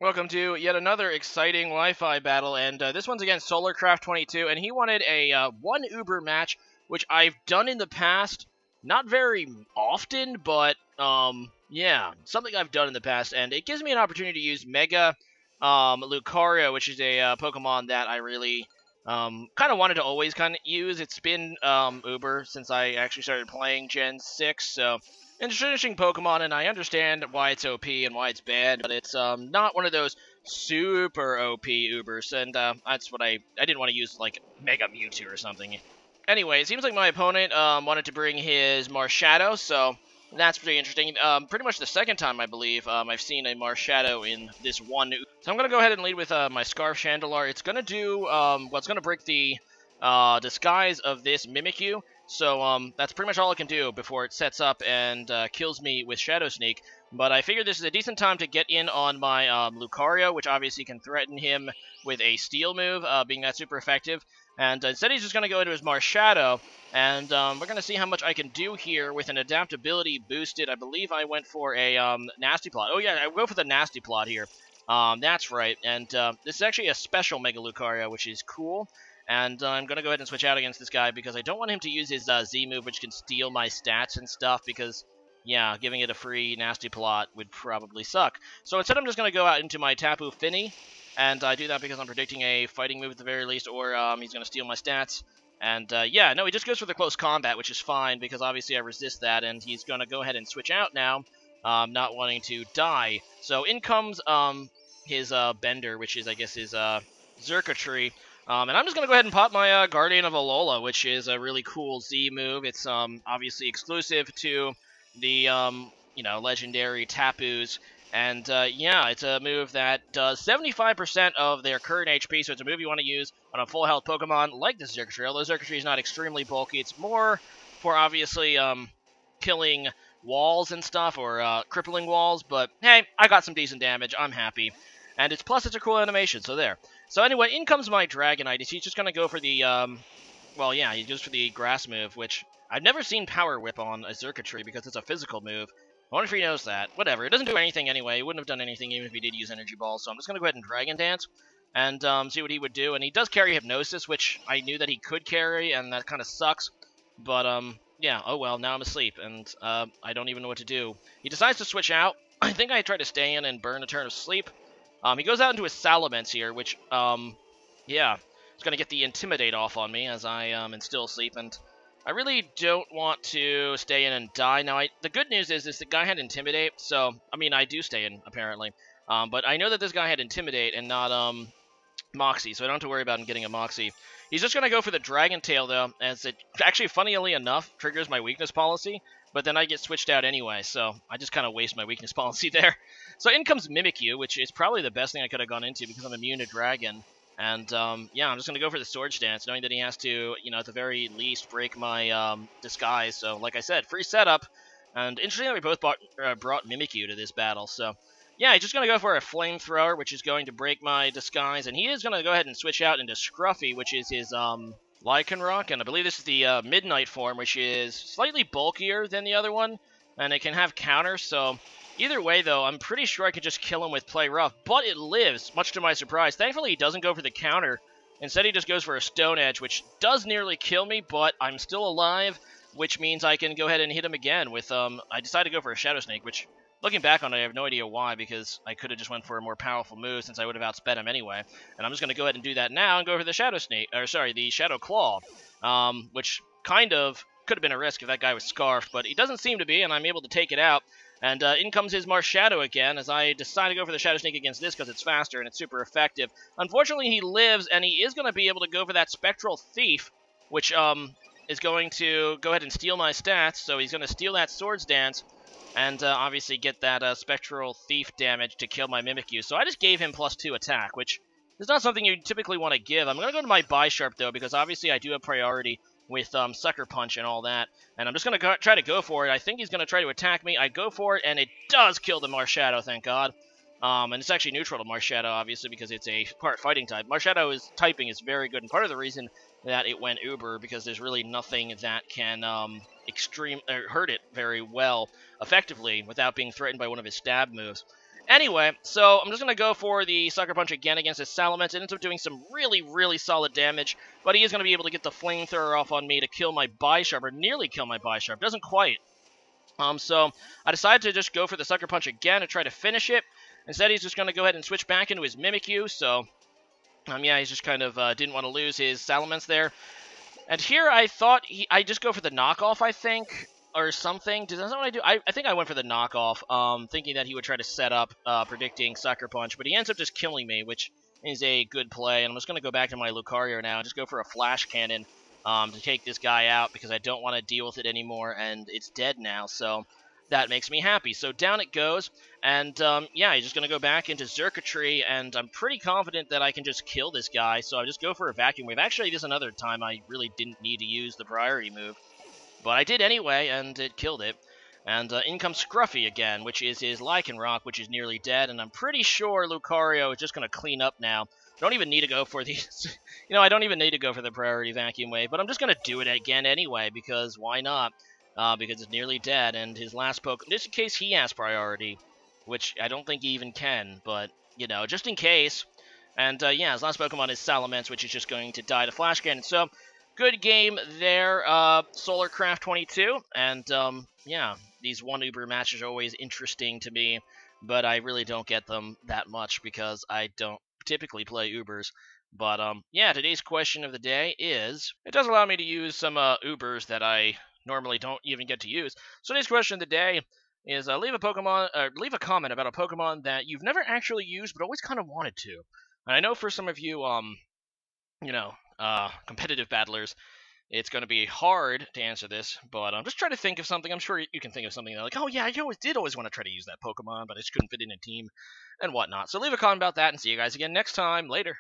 Welcome to yet another exciting Wi-Fi battle, and this one's against Solarcraft22, and he wanted a one Uber match, which I've done in the past, not very often, but yeah, something I've done in the past, and it gives me an opportunity to use Mega Lucario, which is a Pokemon that I really kind of wanted to always kind of use. It's been Uber since I actually started playing Gen 6, so interesting Pokemon, and I understand why it's OP and why it's bad, but it's not one of those super OP Ubers, and that's what I didn't want to use like Mega Mewtwo or something. Anyway, it seems like my opponent wanted to bring his Marshadow, so that's pretty interesting. Pretty much the second time, I believe, I've seen a Marshadow in this one. So I'm going to go ahead and lead with my Scarf Chandelar. It's going to do, well, it's going to break the disguise of this Mimikyu. So that's pretty much all it can do before it sets up and kills me with Shadow Sneak. But I figured this is a decent time to get in on my Lucario, which obviously can threaten him with a Steel move, being that super effective. And instead he's just going to go into his Marshadow, and we're going to see how much I can do here with an adaptability boosted. I believe I went for a Nasty Plot. Oh yeah, I go for the Nasty Plot here. That's right, and this is actually a special Mega Lucario, which is cool. And I'm going to go ahead and switch out against this guy because I don't want him to use his Z move, which can steal my stats and stuff, because, yeah, giving it a free Nasty Plot would probably suck. So instead I'm just going to go out into my Tapu Fini, and I do that because I'm predicting a fighting move at the very least, or he's going to steal my stats. And, yeah, no, he just goes for the close combat, which is fine, because obviously I resist that, and he's going to go ahead and switch out now, not wanting to die. So in comes his Bender, which is, I guess, his Xurkitree. And I'm just going to go ahead and pop my Guardian of Alola, which is a really cool Z move. It's obviously exclusive to the legendary Tapus. And yeah, it's a move that does 75% of their current HP, so it's a move you want to use on a full health Pokemon like the Xurkitree. Although Xurkitree is not extremely bulky, it's more for obviously killing walls and stuff, or crippling walls. But hey, I got some decent damage. I'm happy. And it's a cool animation, so there. So anyway, in comes my Dragonite. He's just going to go for the, well, yeah, he goes for the Grass move, which I've never seen Power Whip on a Xurkitree because it's a physical move. I wonder if he knows that. Whatever, it doesn't do anything anyway. It wouldn't have done anything even if he did use Energy Ball, so I'm just going to go ahead and Dragon Dance and see what he would do. And he does carry Hypnosis, which I knew that he could carry, and that kind of sucks. But, yeah, oh well, now I'm asleep, and I don't even know what to do. He decides to switch out. I think I tried to stay in and burn a turn of sleep. He goes out into his Salamence here, which, yeah, it's going to get the Intimidate off on me as I am still asleep, and I really don't want to stay in and die. Now, the good news is the guy had Intimidate, so, I mean, I do stay in, apparently. But I know that this guy had Intimidate and not, Moxie, so I don't have to worry about him getting a Moxie. He's just going to go for the Dragon Tail, though, as it actually, funnily enough, triggers my weakness policy, but then I get switched out anyway, so I just kind of waste my weakness policy there. So in comes Mimikyu, which is probably the best thing I could have gone into because I'm immune to Dragon. And, yeah, I'm just going to go for the Sword Stance, knowing that he has to, at the very least, break my disguise. So, like I said, free setup. And interestingly, we both brought Mimikyu to this battle, so yeah, he's just going to go for a Flamethrower, which is going to break my disguise, and he is going to go ahead and switch out into Scruffy, which is his Lycanroc, and I believe this is the Midnight form, which is slightly bulkier than the other one, and it can have counters, so either way, though, I'm pretty sure I could just kill him with Play Rough, but it lives, much to my surprise. Thankfully, he doesn't go for the counter. Instead, he just goes for a Stone Edge, which does nearly kill me, but I'm still alive, which means I can go ahead and hit him again with, I decided to go for a Shadow Snake, which, looking back on it, I have no idea why, because I could have just went for a more powerful move since I would have outsped him anyway. And I'm just going to go ahead and do that now and go for the Shadow Snake, or sorry, the Shadow Claw, which kind of could have been a risk if that guy was Scarfed, but he doesn't seem to be, and I'm able to take it out. And in comes his Marshadow again, as I decide to go for the Shadow Snake against this because it's faster and it's super effective. Unfortunately, he lives, and he is going to be able to go for that Spectral Thief, which is going to go ahead and steal my stats, so he's going to steal that Swords Dance, and obviously get that Spectral Thief damage to kill my Mimikyu. So I just gave him +2 attack, which is not something you typically want to give. I'm going to go to my Bisharp, though, because obviously I do have priority with Sucker Punch and all that. And I'm just going to try to go for it. I think he's going to try to attack me. I go for it, and it does kill the Marshadow, thank God. And it's actually neutral to Marshadow, obviously, because it's a part fighting type. Marshadow's typing is very good, and part of the reason that it went Uber, because there's really nothing that can hurt it very well, effectively, without being threatened by one of his stab moves. Anyway, so I'm just going to go for the Sucker Punch again against his Salamence. It ends up doing some really, really solid damage, but he is going to be able to get the Flamethrower off on me to kill my Bisharp, or nearly kill my Bisharp. Doesn't quite. So I decided to just go for the Sucker Punch again to try to finish it. Instead, he's just going to go ahead and switch back into his Mimikyu, so yeah, he's just kind of didn't want to lose his Salamence there. And here I thought I just go for the knockoff, I think, or something. Does that what I do? I think I went for the knockoff, thinking that he would try to set up, predicting Sucker Punch, but he ends up just killing me, which is a good play. And I'm just going to go back to my Lucario now and just go for a Flash Cannon to take this guy out because I don't want to deal with it anymore, and it's dead now, so that makes me happy. So down it goes, and yeah, he's just going to go back into Xurkitree, and I'm pretty confident that I can just kill this guy, so I just go for a Vacuum Wave. Actually, this is another time I really didn't need to use the priority move, but I did anyway, and it killed it. And in comes Scruffy again, which is his Lycanroc, which is nearly dead, and I'm pretty sure Lucario is just going to clean up now. I don't even need to go for these, I don't even need to go for the priority Vacuum Wave, but I'm just going to do it again anyway, because why not? Because it's nearly dead, and his last Pokemon, just in case he has priority, which I don't think he even can, but, just in case. And, yeah, his last Pokemon is Salamence, which is just going to die to Flash Cannon. So, good game there, Solarcraft22, and, yeah, these one Uber matches are always interesting to me, but I really don't get them that much because I don't typically play Ubers. But, yeah, today's question of the day is, it does allow me to use some, Ubers that I normally don't even get to use. So today's question of the day is, leave a comment about a Pokemon that you've never actually used but always kind of wanted to. And I know for some of you, competitive battlers, it's going to be hard to answer this, but I'm just trying to think of something. I'm sure you can think of something like, oh yeah, I always want to try to use that Pokemon, but I just couldn't fit in a team and whatnot. So leave a comment about that and see you guys again next time. Later.